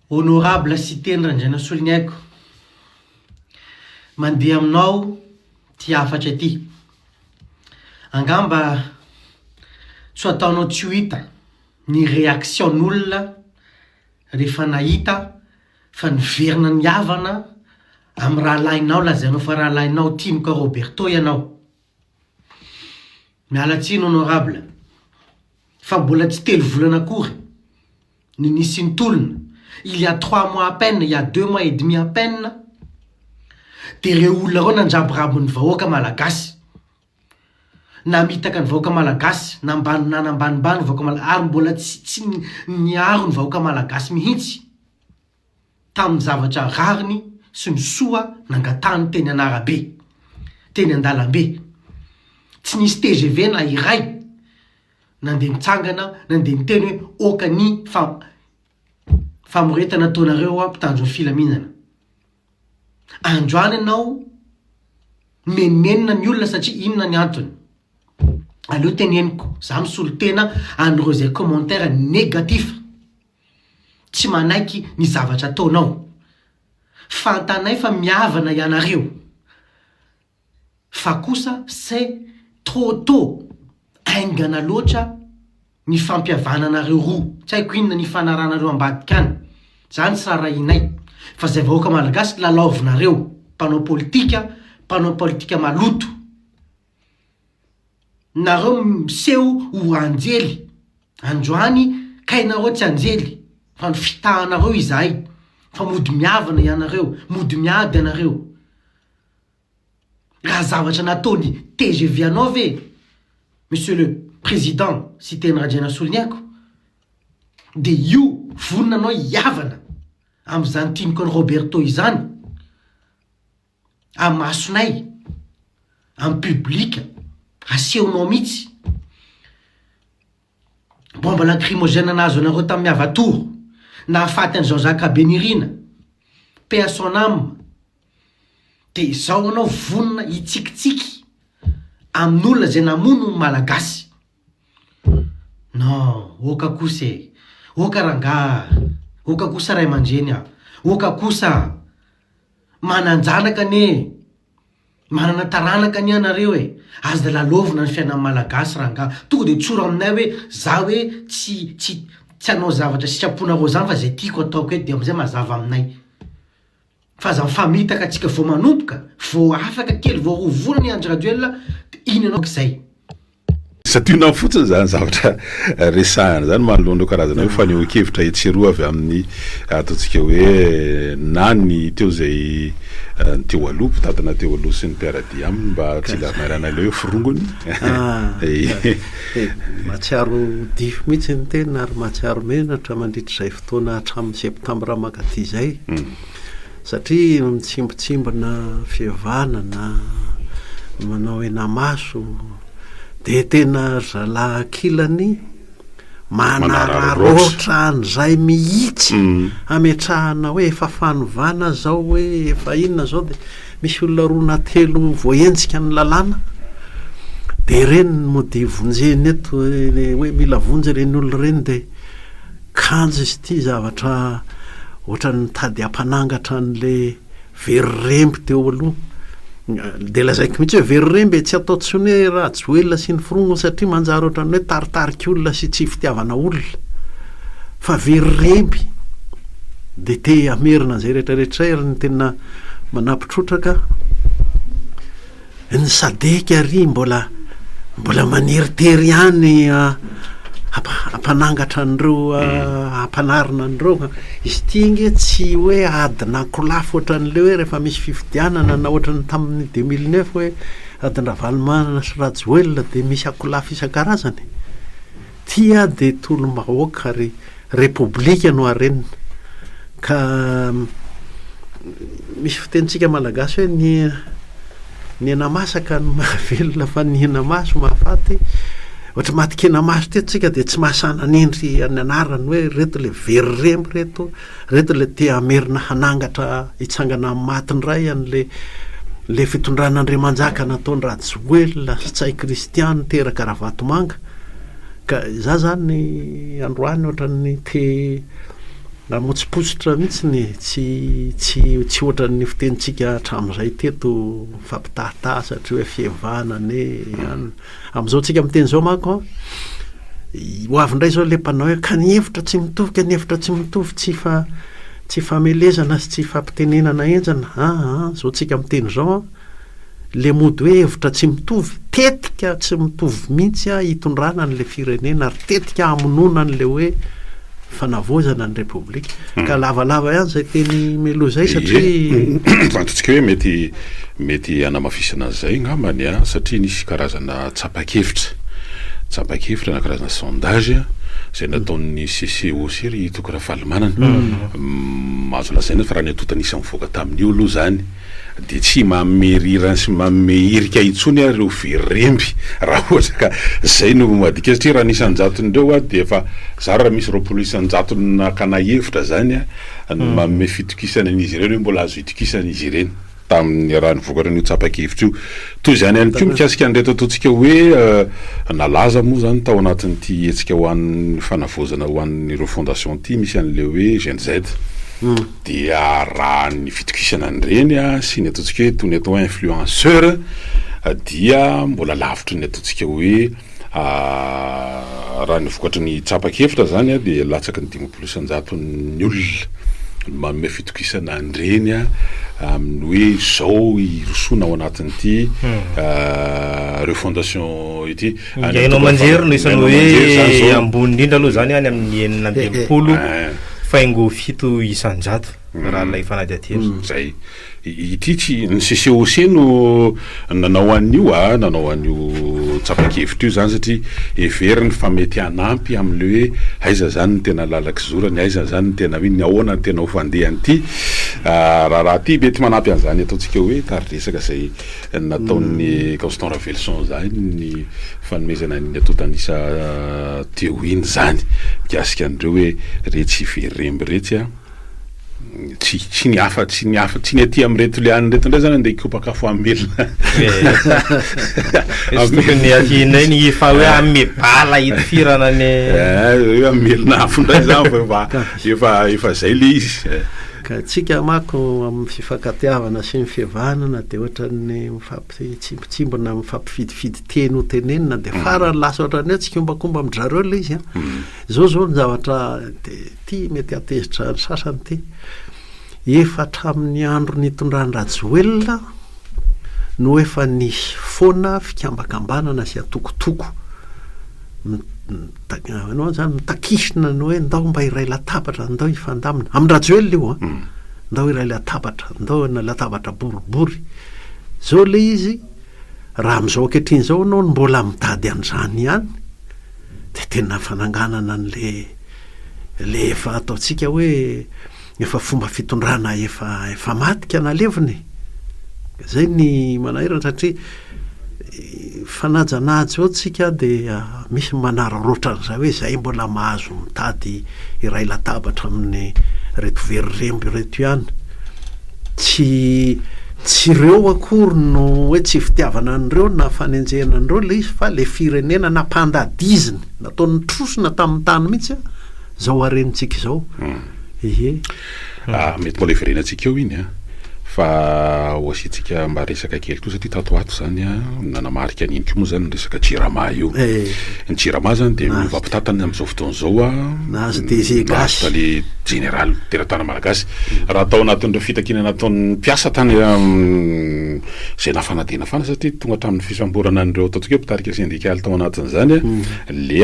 Honorable cité Ndraindray Solinaiko, mandeha aminao ty afatra ty. Angamba so ataonao tsy ho hita ny réaction'olona rehefa nahita fa niverina ny havana amy raha lainao, lazainao fa raha lainao Timoka Roberto ianao. Mialatsiny honorable, fa mbola tsy telo volana akory ny nisy ny tolona. Il y a 3 mois à peine, il y a 2 mois et demi à peine, de reo olona reo nandraborabo ny vahoaka malagasy, namitaka ny vahoaka malagasy, nanambanimbany vahoaka malagasy, ary mbola tsy niaro ny vahoaka malagasy mihitsy tamin'ny zavatra rariny sy ny soa nangatany teny anarabe, teny andalambe. Tsy nisy TGV na iray nandeha mitsangana, nandeha miteny hoe okany famoretana ataonareo mpitandro ny filaminana. Androany ianao menenina ny olona satria inona ny antony. Aleo teneniko, za misolo tena an'ireo zay commentaire négatif, tsy manaiky ny zavatra ataonao. Fantanay fa miavana ianareo, fa kosa c'est trop tôt, aingana loatra ny fampiavananareo roa. Tsy haiko inona ny fanaranareo ambadika any, zany tsy raha inay. Fa zay vahoaka malagasy lalaovinareo, mpanao politika maloto. Nareo miseho ho anjely, androany kainareo tsy anjely, fa ny fitahanareo izay, fa mody miavana ianareo, mody miady ianareo. Raha zavatra nataony TGV anao ve, Monsieur le Président, cité Ndraindray Solinaiko, de io voninanao iavana am'izany Timoka Roberto izany, amy masonay, amy publika, asehonao mihitsy. Bomba lacrymogène nazo anareo tamin'ny Avatoro, nahafaty any Jean-Jacques Abenirina, paix à son âme. De zao anao vonina hitsikitsiky amin'olona zay namono ny malagasy. Non, oka kosa e, oka ranga, oka kosa ray aman-dreny a, oka kosa mananjanaka ne, manana taranaka ny anareo e. Aza lalovina ny fiainan'ny malagasy ranga. Tonga de tsoro aminay hoe za hoe tsy hanao zavatra sitraponareo zany, fa zay tiako ataoko e, de amizay mazava aminay. Fa za mifamitaka atsika vao manomboka, vao afaka kely, vao rovona ny Andry Rajoelina, de iny anao k'izay. Satria fotsiny zany zavatra resahana zany manoloana karazana hoe fanehoan-kevitra etseroa avy amin'ny ataontsika hoe na ny teo zay teo aloha mpitantana teo aloha sy ny mpiaradia aminy mba tsy lamairana ilay hoe firongony. Matsiaro difo mihitsy ny tena ary matsiaro menatra mandritra izay fotoana hatramin'ny septambra makaty izay. Satria mitsimbotsimbona fihavanana, manao enamaso, de tena zalahakilany manararoatra an'izay mihitsy ametrahana hoe efa fanovana zao, hoe efa inona zao, de misy olona roa na telo voaenjika ny lalàna, de reny mody vonjeny eto hoe mila vonjy reny olona reny, de kanjo izy ty zavatra ohatrany tady ampanangatra an'le veriremby teo aloha. De lazaiko mihitsy hoe veriremby tsy atao tsony hoe Rajoelina sy ny firongony, satria manjary ohatrany hoe taritarika olona sy tsy fitiavana olona, fa veriremby. De te amerina zay rehetrarehetra ny tena manampitrotraka ny sadeka ary mbola maniritery ihany ampanangatra an'ireo ampanarina an'ireo. Izy ty inge tsy hoe adina kolafo ohatran'le hoe rehefa misy fifidianana na ohatrany tamin'ny 2009 hoe adina Ravalomanana sy Rajoelina de misy akolafo isan-karazany. Tia de tolom-bahoaka ary repoblika no arenina. Ka misy fitentsika malagasy hoe ny enamasaka no mahavelona fa ny enamaso mahafaty. Ohatra matikena maso teto de tsy mahasana nendry any anarany hoe reto le veriremby reto le te amerina hanangatra hitsangana matiny ray an'le fitondran'Andriamanjaka nataony Rajoelina sy Tsay Kristiany teraka Ravatomanga. Ka za zany androany ohatrany na motsipotsitra mihitsy tsy ohatra ny fitenitsika hatramin'izay teto fampitahataha satria hoe fihevanane am'izao tsika miteny zao manko ho avy indray zao le mpanao hoe ka ny hevitra tsy mitovy ka ny hevitra tsy mitovy tsy famelezana sy tsy fampitenenana enjana zao tsika miteny zao le mody hoe hevitra tsy mitovy tetika tsy mitovy mihitsy hitondrana n'le firenena ary tetika hamonona n'le hoe fanavozana ny repoblika ka lavalava ihany zay teny melo zay satria fantatsika hoe mety anamafisana an'izay ngamany satria nisy karazana tsapakevitra na karazana sondage zay nataon'ny CCOC ry toko raha falimanana mahazo lazaina fa raha ny atota nisy mivoaka tamin'io aloha zany de tsy mamerirana sy mameirika itsony reo viremby raha ohatra ka zay no madika satria raha nisanjatondreo de efa zary raha misy roapolo isanjatona kana hevitra zany maome fitokisana an'izy ireny hoe mbola azo itokisan'izy ireny tamin'ny raha nyvokarany io tsapakevitra io toy zany ihany ko mikasika an'reto ataontsika hoe nalaza moa zany tao anatin'ity hetsika ho an'ny fanavozana ho an'ireo fondation ty misy an'le hoe GNZ dia raha ny fitokisana an'ireny sy ny ataontsika hoe toy ny atao influenceur dia mbola lavitry ny ataontsika hoe raha ny vokatry ny tsapakevitra zany dia latsaky ny 10 isanjaton'ny olona manome fitokisana an'ireny amin'ny hoe zao irosona ao anatin'ity reo fondation ity ingainao manjery no isan'ny hoe ambony indrindra aloha zany any amin'ny 9 faingo 7 isanjato raha lay fanadiatelo zay ity tsy ny CCOC no nanao an'io nanao an'io tsapakevitra io zany satria everiny fa mety hanampy am'le hoe aiza zany ny tena lalaky zorany aiza zany ny tena ny ahoana ny tena ho fandehany ity raha ty mety manampy an'izany ataontsika hoe tariresaka zay nataon'ny Constant Ravelson zany ny fanomezana ny atotanisa teo iny zany mikasika an'ireo hoe retsy veremby retsy tsy ny hafa tsy ny aty am'reto le any reto ndray zany andeha ikopakafo amelona ny atinay ny fa hoe ame bala itifirana ny hoe amelona afo ndray zany efa zay le izy ka tsika mako amin'ny fifankatiavana sy ny fihavanana de ohatran'ny mifampitsimbotsimbona mifampifidifidy teny ho tenenina de farany lasa ohatrany hoe tsikombakomba am'zareo le izy zao ny zavatra de ty mety atezitra ny sasany ty efa hatramin'ny andro nitondran'ny Rajoelina no efa nisy foana fikambakambanana sy atokotoko anao zany mitakisina no hoe ndao mba iray latabatra ndao ifandamina amin'ny Rajoelina io ndao iray latabatra ndao na latabatra boribory zao le izy raha am'izao ankehitriny zao anao mbola mitady an'izany ihany de tena fananganana an'le efa ataontsika hoe efa fomba fitondrana efa matika naleviny zay ny manahirana satria fanajanajo ao tsika dia misy manararaotra an'izay hoe zay mbola mahazo mitady iray latabatra amin'ny reto veriremby reto ihany tsy reo akory no hoe tsy fitiavana an'ireo na fanenjehana an'ireo le izy fa le firenena nampandadiziny nataon'ny trosona tamin'ny tany mihitsy zao arenitsika izao mety mbola iverenantsika eo iny fa ho asitsika mba resaka kely koa satria tato ato zany nanamarika an'iny ko moa zany resaka Jirama io ny Jirama zany de mivampitatany am'izao fotoan'izao nazy DG gasy le général teratany malagasy raha tao anatin'ireo fitakinana nataon'ny mpiasa tany zay nafanadena fana satria tonga hatramin'ny fisamborana an'ireo ataontsika hoe mpitarika syndikaly tao anatin'izany le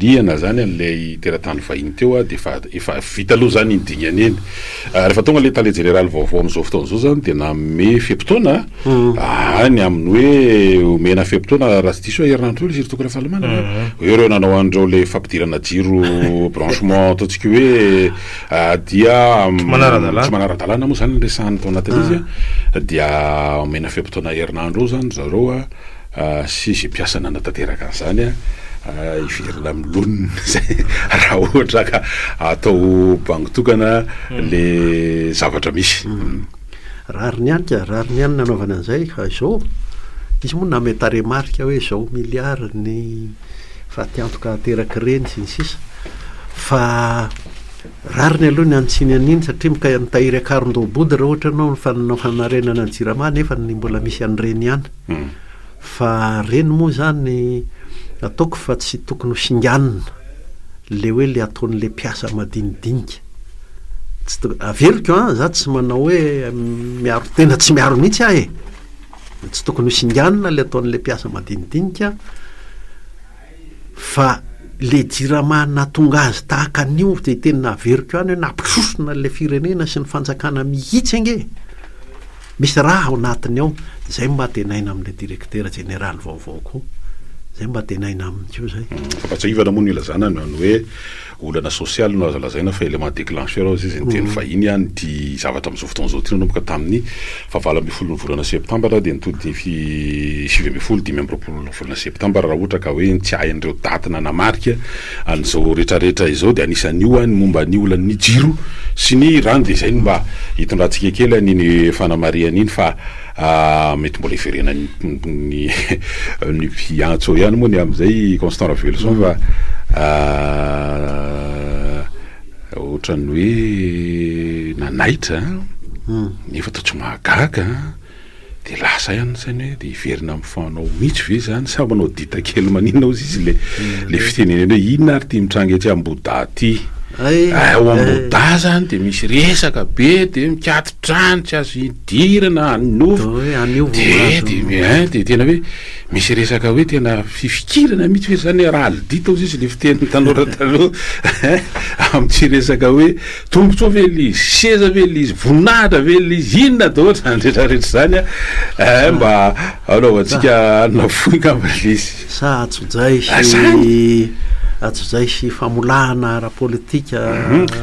liana zany an'lay teratany vahiny teo de efa vita aloha zany indigny eny rehefa tonga le tale général vaovao am'izao fotoan'izao zany de name fepotona any amin'ny hoe omena fepotona raha tsy diso hoe herinandro izy tokony fahalamana hoe reo nanao an'ireo le fampidirana jiro branchement ataontsika hoe dia tsy manara-dalàna moa zany resahany tao anatin'izy dia omena fepotona herinandro zany zareo sy zay mpiasa nanatanteraka an'izany iverina milonina zay raha ohatra ka atao bangotokana le zavatra misy rary ny ihany nanaovana an'izay ka izao izy moa nameta remarika hoe zao miliary ny fa tiantoka ateraky reny sy ny sisa fa rariny aloha ny antsiny an'iny satria mika mitahiry akaron-doabody raha ohatra anao nyfananao fanarenana ny jirama nefa ny mbola misy an'ireny ihany fa reny moa zany ataoko fa tsy tokony ho singanina le hoe le ataon'le mpiasa madinidinika tsy averiko za tsy manao hoe miaro tena tsy miaro mihitsy ahy tsy tokony ho singanina le ataon'le mpiasa madinidinika fa le jirama natonga azy tahaka an'io de tena averiko ihany hoe nampisosona le firenena sy ny fanjakana mihitsy ange misy raha ao anatiny ao zay mba tenaina amin'le directeur général vaovao koa zay mba tenaina amin'io zay fampatsahivana moa ny ilazana ny hoe olana sosialy no azo lazaina fa élément déclencheur ao izy ny teny vahiny ihany ty zavatra amin'izao fotoana zao ty nanomboka tamin'ny fahavalo ambin'ny folo ny volana septambra de nitody sivy ambin'ny folo dimy amby roapolo volana septambra raha ohatra ka hoe tsy ahin'ireo datina namarika an'izao rehetrarehetra izao de anisan'io any momba ny olan'ny jiro sy ny rano de zay mba hitondrantsika kely an'iny fanamarian'iny fa mety mbola iverena ny piantso ihany moa ny am'izay Constant Ravelson fa ohatrany hoe nanaitra nefa ta tsy mahagaga de lasa ihany zany hoe de iverina amin'ny fanao mihitsy ve zany sa manao dita kely maninona ozy izy le fiteneneny hoe inona ary ty mitranga etsy amboda ty ao amboda zany de misy resaka be de mikatotrano tsy azo idirana anofo de tena hoe misy resaka hoe tena fifikirana mihitsy hoe zany raha aldita ozy izy le fiteny tanora taloha amin'ty resaka hoe tombotsoa ve le izy seza ve le izy voninahitra ve le izy inona daholo zany rehetrarehetra zany mba anaovantsika anona voingamba le izy sa atsojay sy famolahana ara-politika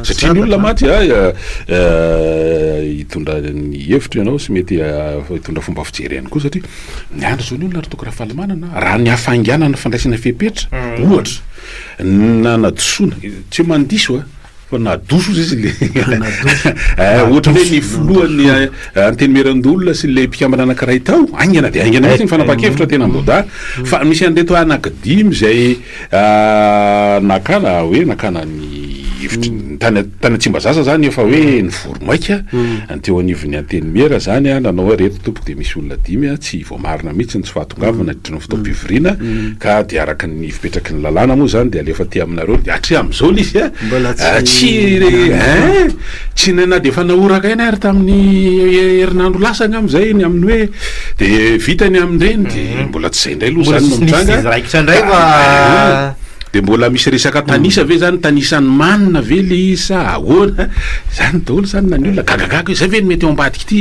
satria ny olona maty hitondra ny hevitra ianao sy mety hitondra fomba fijery ihany koa satria ny andro zao ny olona ratoko raha fahalamanana raha ny hafanganana fandraisana fepetra ohatra nanadosoana tsy mandiso fa nadoso izy le ohatra hoe ny filohany antenimeran-dolona sy le mpikambana anankiray tao aingana de aingana mihitsy ny fanapa-kevitra tena mboda fa misy an'reto anakidimy zay nakana ny hevitry tany Tsimbazaza zany efa hoe ny voromaika anteo anivon'ny antenimera zany nanao hoe reto tompoko de misy olona dimy tsy voamarina mihitsy ny tsy fahatongavana hitriny fotoam-pivoriana ka de araka ny fipetraky ny lalàna moa zany de alefa ty aminareo de atria am'izao lizy tsy nana de efa naoraka ina ary tamin'ny herinandro lasagna am'izay ny amin'ny hoe de vitany amin'ireny de mbola tsy zay ndray aloha zany no mitranga de mbola misy resaka tanisa ve zany tanisany manina ve le izy sa ahoana zany daholo zany na ny olona gagagaga hoe zay ve ny mety eo ambadiky ty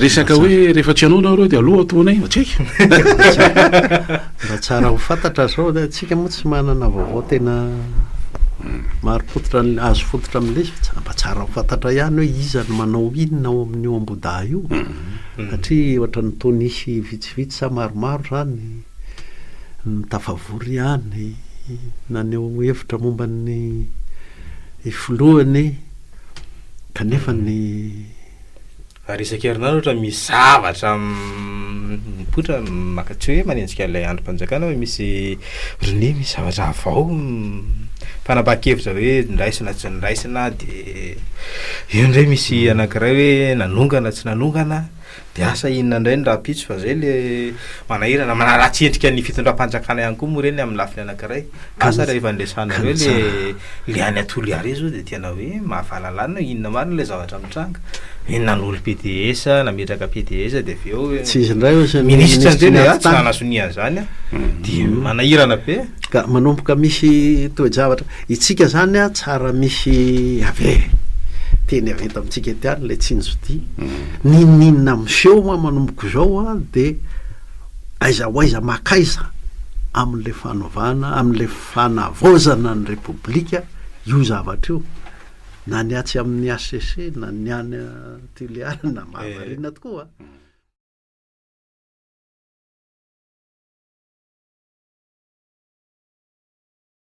resaka hoe rehefa tsy anao nareo de aloha ataonay tsika mba tsara ho fantatra zao de atsika moa tsy manana vaovao tena maro fototra azo fototra amin'le mba tsara ho fantatra ihany hoe iza ny manao inona ao amin'io amboda io satria ohatra ny tonisy vitsivitsy sa maromaro zany ny tafavory ihany naneo hevitra momba ny filohany kanefa ny resaky herinandro ohatra misy zavatra mipotra makatsy hoe manenjika ilay androm-panjakana hoe misy rony misy zavatra avao fanapa-kevitra hoe ndraisina tsy niraisina de io ndray misy anankiray hoe nanongana tsy nanongana de asa inona indray ny raha pitso fa zay le manahirana manaratsy endrika ny fitondram-panjakana ihany koa moa reny amin'ny lafiny anankiray asa rehefa ndresana hoe le any atolo ary zao de tena hoe mahafahalalana inona marina le zavatra mitranga inona n'olo PDS nametraka PDS de avy eo tsy izy ndray ministra ndreny tsy nanasoniany zany de manahirana be ka manomboka misy toe-javatra itsika zany tsara misy ave teny avy eto amintsika ety any le tsinjody ninninona miseho moa manomboko zao de aiza ho aiza makaiza amin'le fanovana amin'le fanavaozana ny repoblika io zavatra io na ny atsy amin'ny ACC na ny any Tuléar na mahavarina tokoa